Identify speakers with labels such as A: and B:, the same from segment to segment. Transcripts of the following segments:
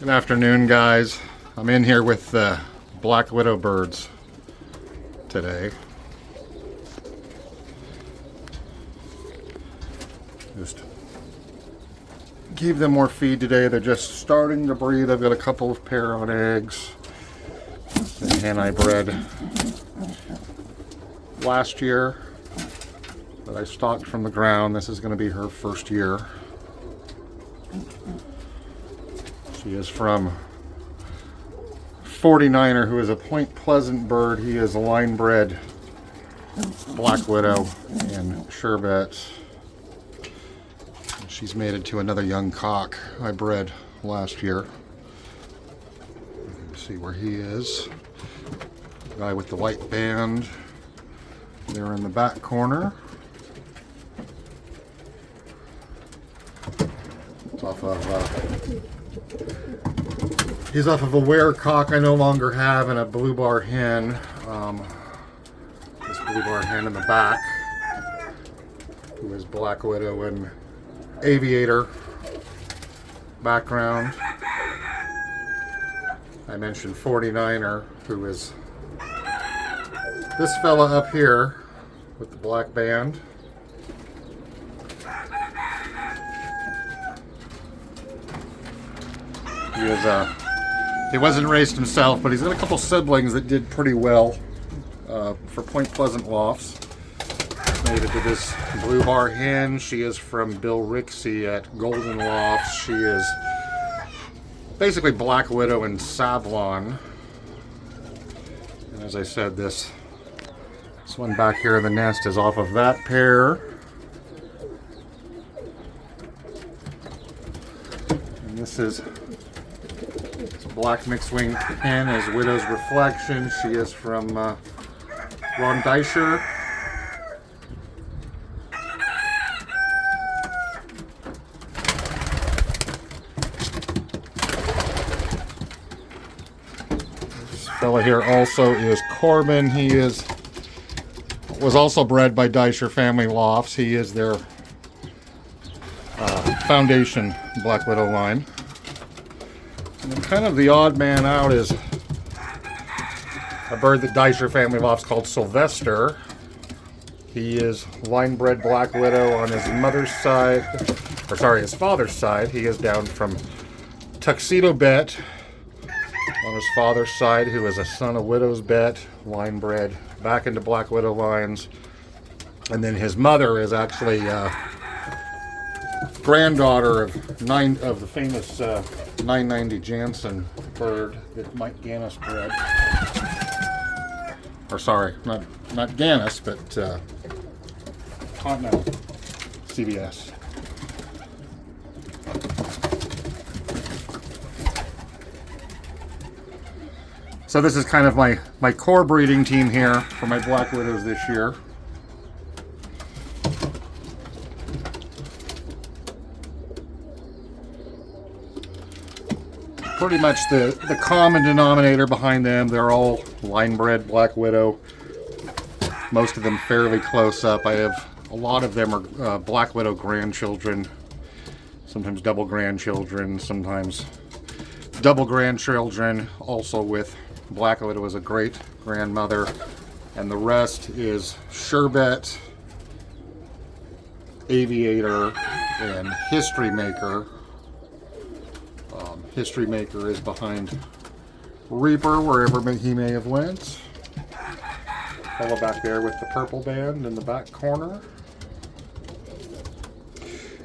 A: Good afternoon, guys. I'm in here with the black widow birds today. Just gave them more feed today. They're just starting to breed. I've got a couple of pair on eggs. The hen I bred last year that I stocked from the ground. This is going to be her first year. She is from 49er, who is a Point Pleasant bird. He is a line bred black widow and sherbet. She's mated to another young cock I bred last year. Let's see where he is. The guy with the white band there in the back corner. It's off of he's off of a ware cock I no longer have and a blue bar hen. This blue bar hen in the back, who is black widow and aviator background. I mentioned 49er, who is this fella up here with the black band. He wasn't raised himself, but he's got a couple siblings that did pretty well for Point Pleasant lofts. Mated to this blue bar hen. She is from Bill Rixey at Golden Lofts. She is basically black widow and sablon. And as I said, this one back here in the nest is off of that pair. And this is black mixed wing hen is Widow's Reflection. She is from Ron Deisher. This fella here also is Corbin. He was also bred by Deisher Family Lofts. He is their foundation black widow line. And kind of the odd man out is a bird that Deisher Family Lofts called Sylvester. He is line bred black widow on his mother's side, or sorry, his father's side. He is down from Tuxedo Bet on his father's side, who is a son of Widow's Bet, line bred back into black widow lines. And then his mother is actually granddaughter of the famous 990 Jansen bird that Mike Gannis bred. Or sorry, not Gannis, but Continental CBS. So this is kind of my core breeding team here for my black widows this year. Pretty much the common denominator behind them, they're all line bred black widow. Most of them fairly close up. I have a lot of them are black widow grandchildren, sometimes double grandchildren, sometimes double grandchildren, also with black widow as a great grandmother. And the rest is sherbet, aviator, and history maker. History Maker is behind Reaper, wherever he may have went. Fellow back there with the purple band in the back corner.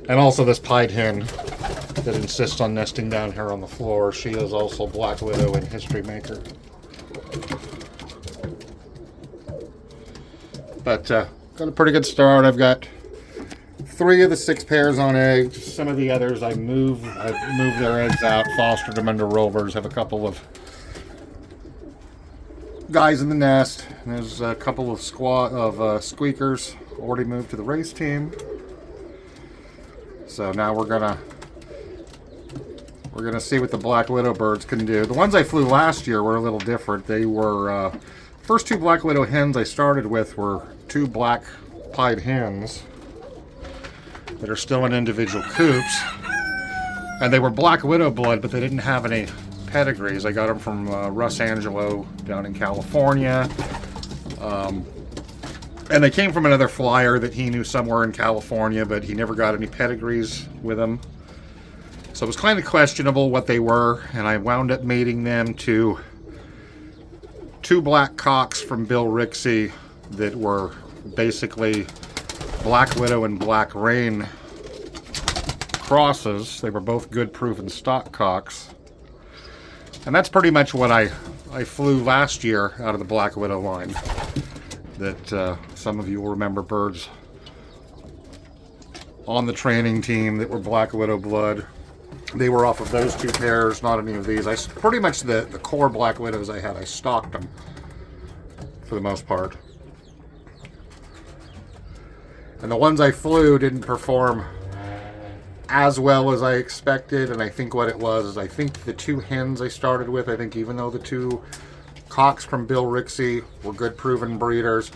A: And also this pied hen that insists on nesting down here on the floor. She is also black widow and History Maker. But got a pretty good start. I've got 3 of the 6 pairs on eggs. Some of the others I've moved their eggs out, fostered them under rovers. Have a couple of guys in the nest. And there's a couple of squeakers already moved to the race team. So now we're gonna see what the black widow birds can do. The ones I flew last year were a little different. They were first 2 black widow hens I started with were 2 black pied hens that are still in individual coops. And they were Black Widow blood, but they didn't have any pedigrees. I got them from Russ Angelo down in California. And they came from another flyer that he knew somewhere in California, but he never got any pedigrees with them. So it was kind of questionable what they were, and I wound up mating them to 2 black cocks from Bill Rixey that were basically Black Widow and Black Rain crosses. They were both good proven stock cocks. And that's pretty much what I flew last year out of the Black Widow line. That some of you will remember birds on the training team that were Black Widow blood. They were off of those 2 pairs, not any of these. Pretty much the core Black Widows I had, I stocked them for the most part. And the ones I flew didn't perform as well as I expected, and I think what it was is I think the 2 hens I started with, I think even though the 2 cocks from Bill Rixey were good proven breeders,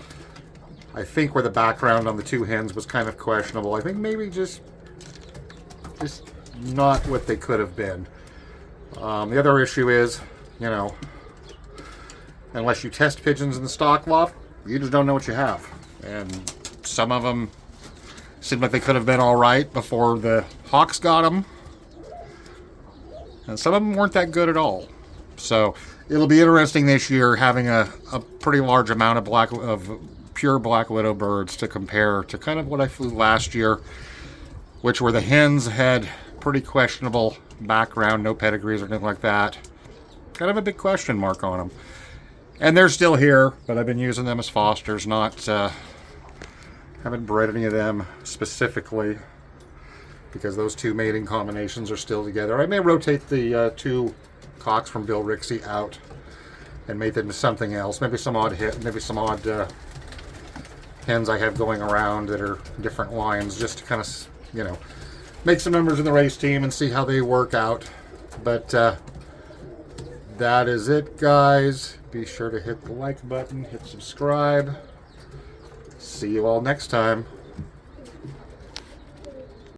A: I think where the background on the 2 hens was kind of questionable. I think maybe just not what they could have been. The other issue is, you know, unless you test pigeons in the stock loft, you just don't know what you have. And some of them seemed like they could have been all right before the hawks got them, and some of them weren't that good at all. So it'll be interesting this year having a pretty large amount of pure Black Widow birds to compare to kind of what I flew last year, which were the hens had pretty questionable background, no pedigrees or anything like that. Kind of a big question mark on them. And they're still here, but I've been using them as fosters, haven't bred any of them specifically because those 2 mating combinations are still together. I may rotate the 2 cocks from Bill Rixey out and mate them to something else. Maybe some odd hens I have going around that are different lines, just to kind of, you know, make some members in the race team and see how they work out. But that is it, guys. Be sure to hit the like button, hit subscribe. See you all next time.